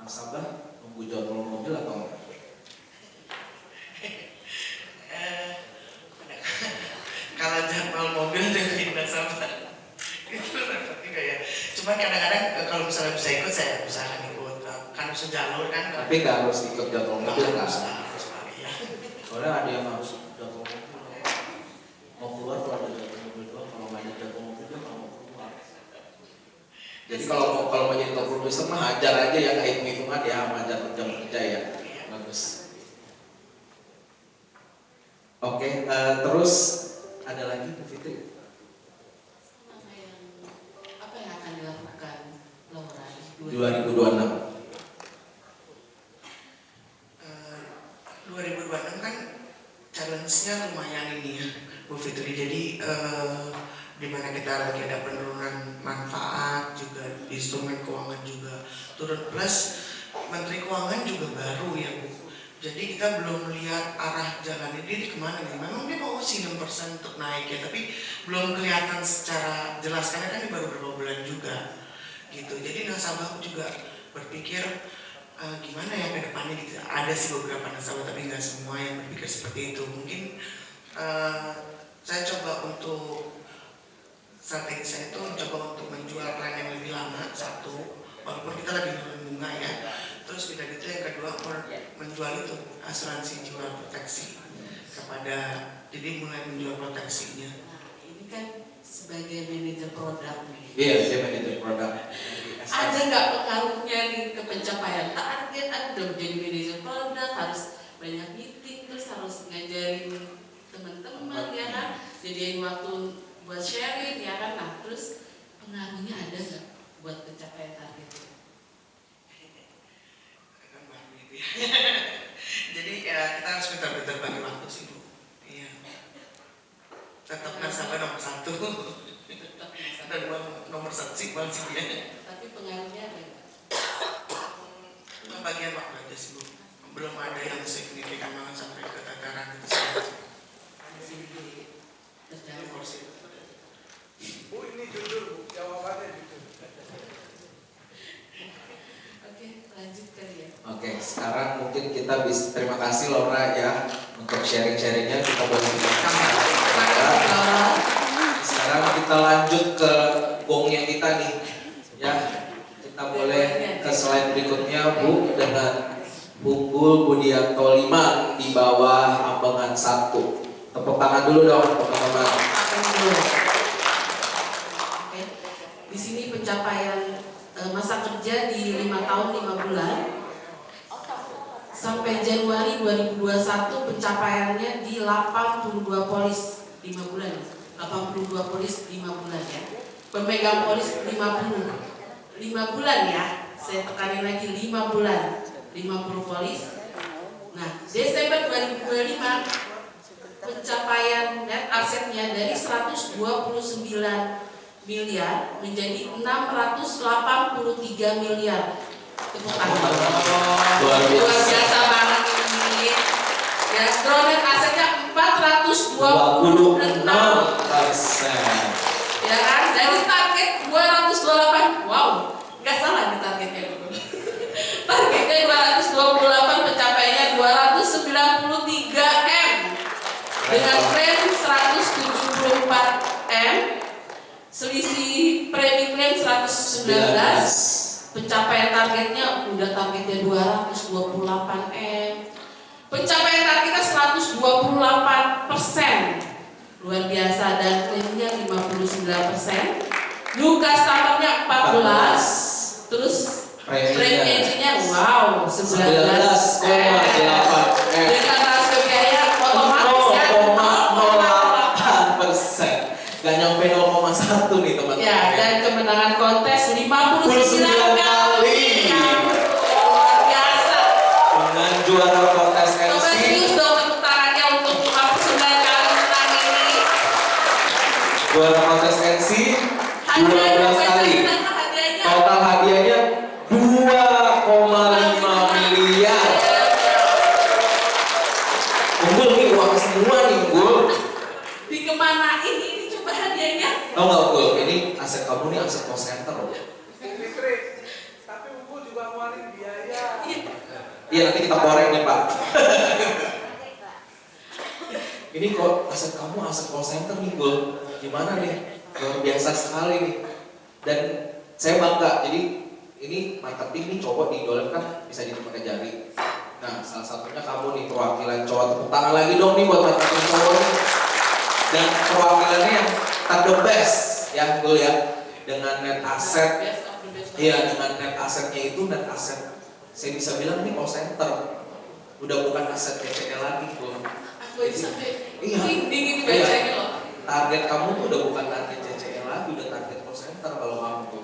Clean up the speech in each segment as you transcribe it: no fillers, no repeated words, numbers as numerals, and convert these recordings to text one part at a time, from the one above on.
nasabah nunggu jadwal mobil atau enggak? Kalau jadwal mobil dengan nasabah itu repot juga ya. Cuma kadang-kadang kalau misalnya bisa ikut, saya usahakan ikut. Kan sejalur kan. Tapi nggak harus ikut jadwal mobil kan? Ya. Soalnya ada yang harus jadwal mobil. Mau keluar kalau ada jadwal mobil doang, kalau nggak ada jadwal mobil dia nggak mau keluar. Jadi kalau mau jadi top producer mah hajar aja ya, nggak hitung-hitungan ya, hajar jam kerja ya. Bagus. Oke, terus ada lagi Bu Fitri? Apa yang akan dilakukan Laura 2026? 2026 kan challenge-nya lumayan ini ya Bu Fitri. Jadi di mana kita lagi ada penurunan manfaat juga, instrumen keuangan juga turun, plus Menteri Keuangan juga baru ya Bu. Jadi kita belum melihat arah jalannya dia kemana nih. Memang dia mau sih 6% untuk naik ya, tapi belum kelihatan secara jelas karena kan ini baru beberapa bulan juga gitu. Jadi nasabah juga berpikir gimana ya ke depannya gitu. Ada sih beberapa nasabah tapi nggak semua yang berpikir seperti itu. Mungkin saya coba untuk strategi saya itu mencoba untuk menjual plan yang lebih lama, satu, walaupun kita lagi nurun bunga ya. Terus tidak gitu yang kedua menjual itu asuransi jiwa proteksi kepada, jadi mulai menjual proteksinya. Nah, ini kan sebagai manajer produk nih. Iya, saya manajer produk. Ada nggak pengaruhnya nih ke pencapaian target? Aku udah menjadi manajer produk, harus banyak meeting, terus harus ngajarin teman-teman ya kan, jadiin waktu buat sharing ya kan. Nah, terus pengaruhnya ada nggak buat pencapaian target? Jadi ya kita harus pintar-pintar bagi waktu sih Bu. Iya. Tetap nasabah nomor satu. Dan nomor satu sih bang sih ya. Tapi pengaruhnya ada nggak? Bagian waktu aja sih Bu. Belum ada yang signifikan banget sampai ke tataran itu sih. Bu ini jujur Bu, jawabannya jujur. Oke, lanjutkan ya. Oke, sekarang mungkin kita bisa terima kasih Laura ya untuk sharing-sharingnya. Kita boleh sekarang kita lanjut ke gongnya kita nih ya. Kita boleh ke slide berikutnya Bu, dengan Unggul Budianto 5 di bawah Ambengan 1. Tepuk tangan dulu dong teman-teman. Oke. Di sini pencapaian masa kerja di 5 tahun 5 bulan sampai Januari 2021 pencapaiannya di 82 polis 5 bulan. 82 polis 5 bulan ya. Pemegang polis 50 bulan ya. Saya tekanin lagi 5 bulan 50 polis. Nah, Desember 2025 pencapaian net asetnya dari 129 miliar menjadi 683 miliar. Tepuk tangan. Luar biasa banget ini. Ya, gross net asetnya 426%. Ya kan, dari target 228. Wow, nggak salah di targetnya dulu. Targetnya 228, pencapaiannya 293 M dengan klaim 174 M, selisih premi klaim 119. Pencapaian targetnya udah targetnya 228 M. Pencapaian targetnya 128%. Luar biasa, dan klaimnya 59%. New customer-nya 14. Terus premi-nya wow 19,8 M. Dengan rasio biaya otomatis 0,08%. Gak nyampe 0,1 nih teman-teman. Ya, dan kemenangan kontes 59 kali. Luar biasa. Dengan juara kontes Coba MC. serius dong tepuk tangannya untuk 59 kali menang ini. Juara kontes MC 12 kali. Hadiahnya. Total hadiahnya 2,5 miliar. Unggul nih uang semua nih Unggul. Dikemanain ini coba hadiahnya? Tahu nggak Unggul? Ini aset kamu nih aset call center loh. Fitri, tapi Unggul juga ngeluarin biaya Iya, nanti kita korek nih Pak. Ini kok aset kamu aset call center nih Gul. Gimana nih? Luar biasa sekali nih. Dan saya bangga, jadi ini marketing nih cowok di Dolet kan bisa dihitung pakai jari. Nah, salah satunya kamu nih perwakilan cowok. Tepuk tangan lagi dong nih buat marketing cowok nih. Dan perwakilannya yang the best ya Gul ya. Dengan net aset, iya dengan net asetnya itu net aset. Saya bisa bilang ini call center. Udah bukan aset CCL lagi Gul. Aku ini sampai Iya. dingin dibacanya loh. Target kamu tuh udah bukan target CCL lagi, udah target call center kalau kamu tuh.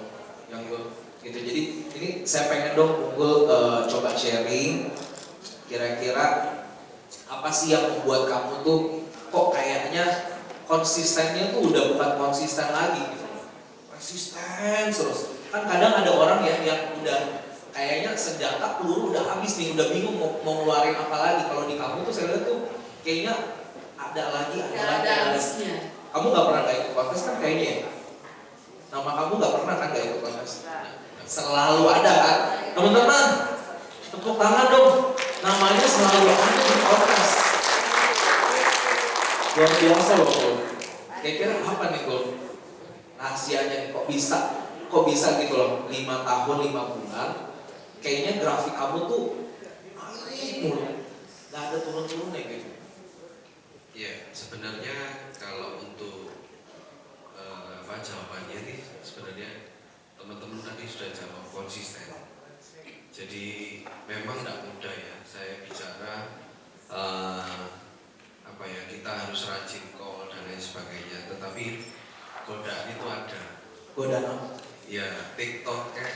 Yang Gul gitu. Jadi ini saya pengen dong Unggul coba sharing kira-kira apa sih yang membuat kamu tuh kok kayaknya konsistennya tuh udah bukan konsisten lagi gitu. Konsisten terus. Kan kadang ada orang ya yang udah kayaknya senjata peluru udah habis nih, udah bingung mau ngeluarin apa lagi. Kalau di kamu tuh saya lihat tuh kayaknya ada lagi. Habisnya. Kamu nggak pernah ikut kontes kan kayaknya ya? Nama kamu nggak pernah kan ikut kontes? Selalu ada kan? Teman-teman, tepuk tangan dong. Namanya selalu ada di kontes. Luar biasa loh Gul. Kira-kira apa nih Gul? Rahasianya nih kok bisa gitu loh 5 tahun 5 bulan kayaknya grafik kamu tuh naik mulu, gak ada turun-turunnya gitu. Ya sebenarnya kalau untuk jawabannya nih sebenarnya teman-teman tadi sudah jawab konsisten. Jadi memang tidak mudah ya saya bicara kita harus rajin call dan lain sebagainya, tetapi godaan itu ada. Godaan apa? Ya TikTok kayak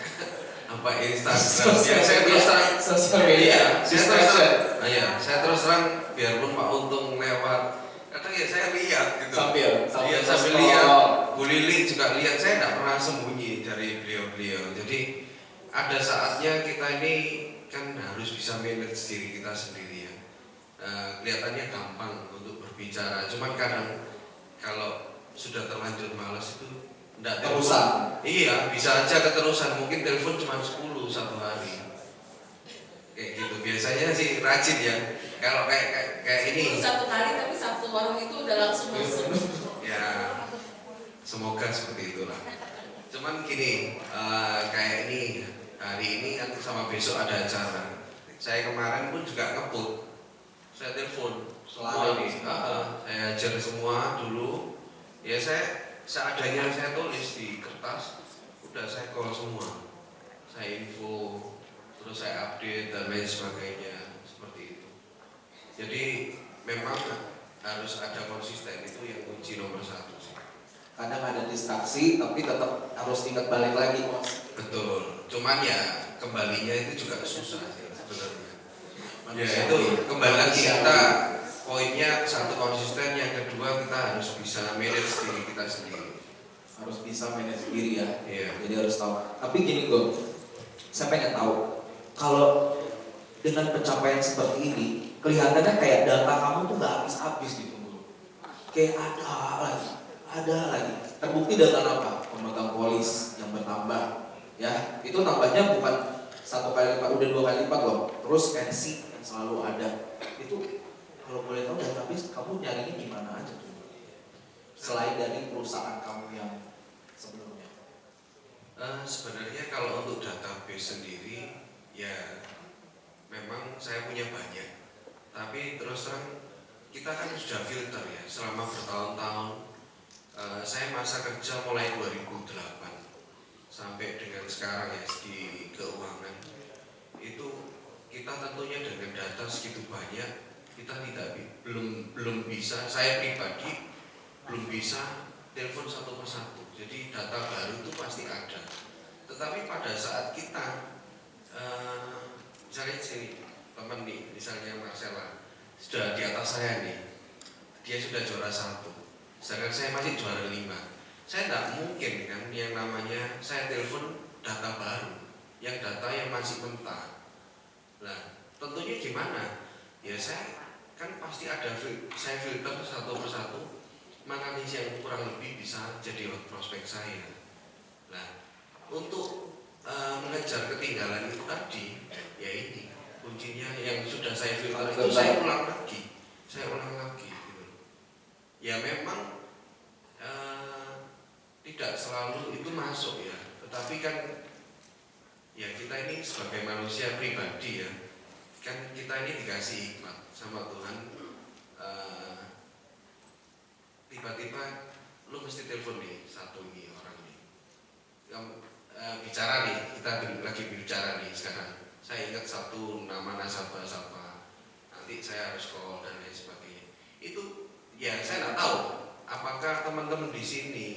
apa Instagram. Ya saya terus terang sosial media. Saya terus terang biarpun Pak Untung lewat, kadang ya saya lihat gitu. Sambil lihat, Bu Lili juga lihat. Saya tidak pernah sembunyi dari beliau-beliau. Jadi ada saatnya kita ini kan harus bisa manage diri kita sendiri ya. Kelihatannya gampang untuk berbicara, cuman kadang kalau sudah terlanjur malas itu tidak terusan. Iya, bisa aja keterusan. Mungkin telepon cuma 10 satu hari. Kayak gitu. Biasanya sih rajin ya. Kalau kayak ini. Satu kali tapi satu warung itu udah langsung masuk. Ya, semoga seperti itulah. Cuman gini, kayak ini hari ini kan sama besok ada acara. Saya kemarin pun juga ngebut. Saya telepon semua ini. Saya ajar semua dulu. Ya seadanya saya tulis di kertas, udah saya call semua, saya info, terus saya update dan lain sebagainya seperti itu. Jadi memang harus ada konsisten, itu yang kunci nomor 1 sih. Kadang ada distraksi tapi tetap harus ingat balik lagi Mas. Betul, cuman ya kembalinya itu juga susah sih sebenarnya. Ya itu kembali lagi kita poinnya satu konsisten, yang kedua kita harus bisa manage diri kita sendiri. Harus bisa manage diri ya. Iya. Jadi harus tahu. Tapi gini Gul, saya pengen tahu kalau dengan pencapaian seperti ini kelihatannya kayak data kamu tuh gak habis-habis gitu Gul. Kayak ada lagi. Terbukti dengan apa? Pemegang polis yang bertambah. Ya, itu tambahnya bukan 1 kali lipat, udah 2 kali lipat loh. Terus NC yang selalu ada. Itu kalau boleh tahu database kamu nyarinya gimana aja tuh? Selain dari perusahaan kamu yang sebelumnya. Sebenarnya kalau untuk database sendiri ya memang saya punya banyak. Tapi terus terang kita kan sudah filter ya selama bertahun-tahun. Saya masa kerja mulai 2008 sampai dengan sekarang ya di keuangan. Itu kita tentunya dengan data segitu banyak kita belum bisa, saya pribadi belum bisa telepon satu persatu. Jadi data baru itu pasti ada. Tetapi pada saat kita misalnya sini teman nih, misalnya Marcella sudah di atas saya nih, dia sudah juara 1, sedangkan saya masih juara 5. Saya tidak mungkin kan yang namanya saya telepon data baru, yang data yang masih mentah. Nah tentunya gimana? Ya saya kan pasti ada, saya filter satu persatu, mana nih yang kurang lebih bisa jadi hot prospek saya. Nah untuk mengejar ketinggalan itu tadi, ya ini itu saya ulang lagi gitu. Ya memang tidak selalu itu masuk ya, tetapi kan ya kita ini sebagai manusia pribadi ya, kan kita ini dikasih hikmat sama Tuhan. Tiba-tiba lu mesti telepon nih satu ini orang nih yang bicara nih, kita lagi bicara nih sekarang, saya ingat satu nama nasabah siapa, nanti saya harus call dan lain sebagainya. Itu ya saya nggak tahu apakah teman-teman di sini